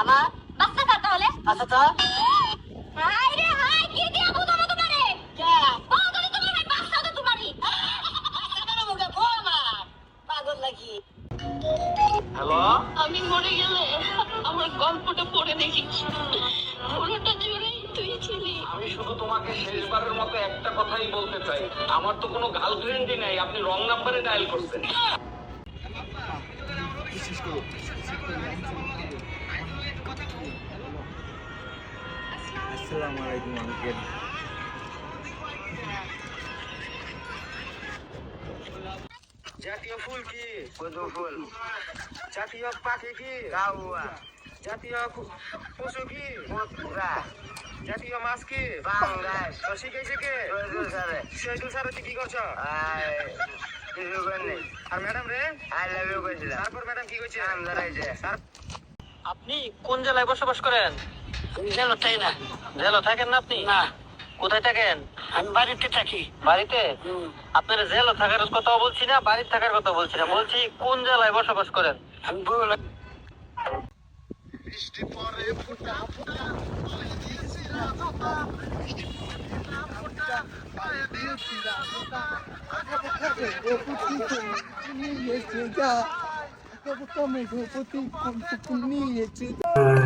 আমার বাচ্চা কার তাহলে? আচ্ছা তো হাই রে হাই, কি দিয়া বুঝাবো তোমারে? কে বাবা যদি তোমার ভাই বাচ্চা তো তোমারই। আমার মুখে বল না পাগল নাকি? হ্যালো, আমি মরে গেলে আমার গল্পটা পড়ে দেখিস, পুরোটা জুড়েই তুই ছিলি। আমি শুধু তোমাকে শেষবারের মতো একটা কথাই বলতে চাই, আমার তো কোনো গার্লফ্রেন্ডই নাই, আপনি রং নাম্বারে ডায়াল করছেন। আসসালামু আলাইকুম আঙ্কেল। জাতীয় ফুল কি? পদ্ম ফুল, জাতীয় পাখি কি? কাউয়া, জাতীয় পশু কি? মুদ্রা, জাতীয় মাছ কি? বাংলাদেশ, তো শিখাইছে কে? শহীদুল স্যারে, শহীদুল স্যার হচ্ছে কি করছো? আর কিছু করেনি। আর ম্যাডাম রে? আই লাভ ইউ কইছিলাম। তারপর ম্যাডাম কি কইছে? নাম ধরাইছে। আপনি কোন জেলায় বসবাস করেন? যেন তাই না। জেলা থাকেন না আপনি? না, কোথায় থাকেন? আমি বাড়িতে থাকি। বাড়িতে? আপনার জেলা থাকার কথা বলছি না, বাড়িতে থাকার কথা বলছি না, বলছি কোন জেলায় বসবাস করেন? আমি বললাম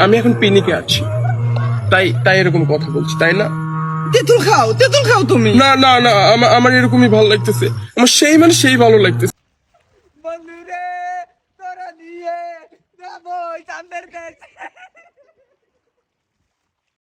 আমি এখন পিনিকে আছি, তাই তাই এরকম কথা বলছি, তাই না? তেঁতুল খাও তুমি। না না না, আমার এরকমই ভালো লাগতেছে, আমার সেই মানে সেই ভালো লাগতেছে। বন্ধুরে তোরা নিয়ে যাবো চাঁদের কাছে।